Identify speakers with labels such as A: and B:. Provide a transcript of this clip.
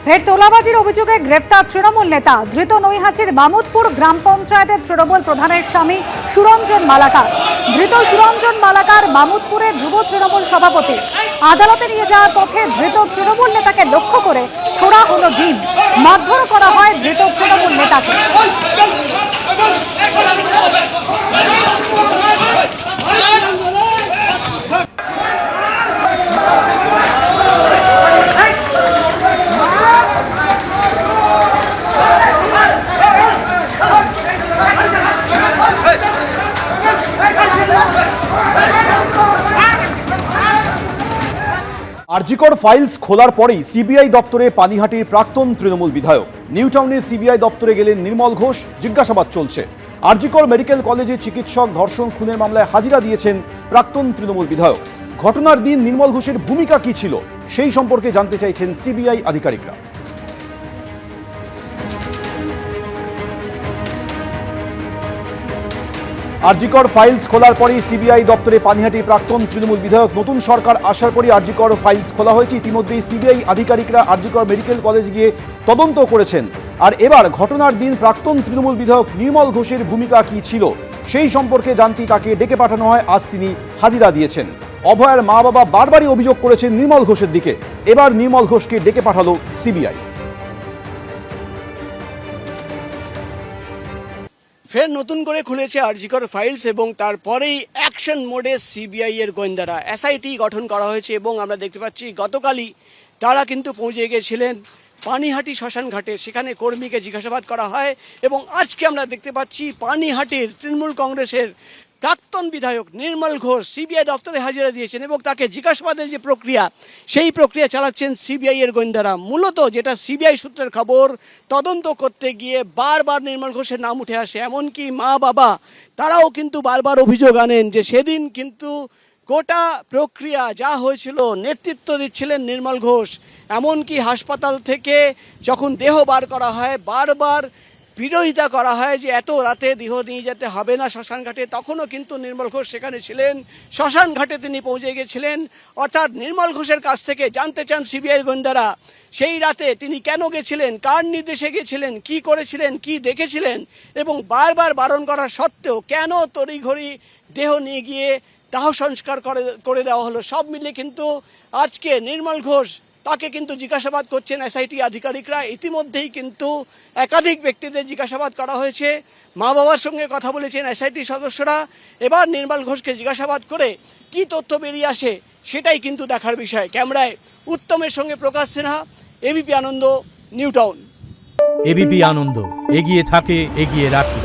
A: ফের তোলাবাজির অভিযোগে গ্রেপ্তার তৃণমূল নেতা। ধৃত নৈহাটির মামুদপুর গ্রাম পঞ্চায়েতের তৃণমূল প্রধানের স্বামী সুরঞ্জন মালাকার। ধৃত সুরঞ্জন মালাকার মামুদপুরের যুব তৃণমূল সভাপতি। আদালতে নিয়ে যাওয়ার পথে ধৃত তৃণমূল নেতাকে লক্ষ্য করে ছোড়া হলো ডিম। মারধর করা হয় ধৃত তৃণমূল নেতাকে।
B: আরজিকর ফাইলস খোলার পরেই সিবিআই দপ্তরে পানিহাটির প্রাক্তন তৃণমূল বিধায়ক। নিউ টাউনের সিবিআই দপ্তরে গেলেন নির্মল ঘোষ। জিজ্ঞাসাবাদ চলছে। আরজিকর মেডিকেল কলেজে চিকিৎসক ধর্ষণ খুনের মামলায় হাজিরা দিয়েছেন প্রাক্তন তৃণমূল বিধায়ক। ঘটনার দিন নির্মল ঘোষের ভূমিকা কি ছিল সেই সম্পর্কে জানতে চাইছেন সিবিআই আধিকারিকরা। আরজিকর ফাইলস খোলার পরেই সিবিআই দপ্তরে পানিহাটি প্রাক্তন তৃণমূল বিধায়ক। নতুন সরকার আসার পরই আরজিকর ফাইলস খোলা হয়েছে। ইতিমধ্যেই সিবিআই আধিকারিকরা আরজিকর মেডিকেল কলেজ গিয়ে তদন্ত করেছেন। আর এবার ঘটনার দিন প্রাক্তন তৃণমূল বিধায়ক নির্মল ঘোষের ভূমিকা কি ছিল সেই সম্পর্কে জানতে তাকে ডেকে পাঠানো হয়। আজ তিনি হাজিরা দিয়েছেন। অভয়ার মা বাবা বারবারই অভিযোগ করেছেন নির্মল ঘোষের দিকে। এবার নির্মল ঘোষকে ডেকে পাঠালো সিবিআই।
C: ফের নতুন করে খুলেছে আরজিকর ফাইলস এবং তারপরেই অ্যাকশন মোডে সিবিআই এর গোয়েন্দারা। এসআইটি গঠন করা হয়েছে এবং আমরা দেখতে পাচ্ছি গতকালই তারা কিন্তু পৌঁছে গিয়েছিলেন পানিহাটি শ্মশান ঘাটে। সেখানে কর্মীকে জিজ্ঞাসাবাদ করা হয় এবং আজকে আমরা দেখতে পাচ্ছি পানিহাটির তৃণমূল কংগ্রেসের প্রাক্তন বিধায়ক নির্মল ঘোষ সিবিআই দপ্তরে হাজিরা দিয়েছেন এবং তাকে জিজ্ঞাসাবাদের যে প্রক্রিয়া সেই প্রক্রিয়া চালাচ্ছেন সিবিআই এর গোয়েন্দারা। মূলত যেটা সিবিআই সূত্রের খবর, তদন্ত করতে গিয়ে বারবার নির্মল ঘোষের নাম উঠে আসে। এমনকি মা বাবা তারাও কিন্তু বারবার অভিযোগ আনেন যে সেদিন কিন্তু গোটা প্রক্রিয়া যা হয়েছিল নেতৃত্ব দিচ্ছিলেন নির্মল ঘোষ। এমনকি হাসপাতাল থেকে যখন দেহ বার করা হয় বারবার বিরোধিতা করা হয় যে এত রাতে দেহ নিয়ে যেতে হবে না শ্মশান ঘাটে, তখনও কিন্তু নির্মল ঘোষ সেখানে ছিলেন। শ্মশান ঘাটে তিনি পৌঁছে গিয়েছিলেন। অর্থাৎ নির্মল ঘোষের কাছ থেকে জানতে চান সিবিআই গোয়েন্দারা সেই রাতে তিনি কেন গেছিলেন, কার নির্দেশে গেছিলেন, কি করেছিলেন, কি দেখেছিলেন এবং বারবার বারণ করা সত্ত্বেও কেন তড়িঘড়ি দেহ নিয়ে গিয়ে দাহ সংস্কার করে দেওয়া হলো। সব মিলে কিন্তু আজকে নির্মল ঘোষ তাকে কিন্তু জিজ্ঞাসাবাদ করছেন এসআইটি আধিকারিকরা। ইতিমধ্যেই কিন্তু একাধিক ব্যক্তিদের জিজ্ঞাসাবাদ করা হয়েছে। মা বাবার সঙ্গে কথা বলেছেন এসআইটি সদস্যরা। এবার নির্মল ঘোষকে জিজ্ঞাসাবাদ করে কি তথ্য বেরিয়ে আসে সেটাই কিন্তু দেখার বিষয়। ক্যামেরায় উত্তমের সঙ্গে প্রকাশ সিনহা, এবিপি আনন্দ, নিউ টাউন।
D: এবিপি আনন্দ, এগিয়ে থাকে, এগিয়ে রাখে।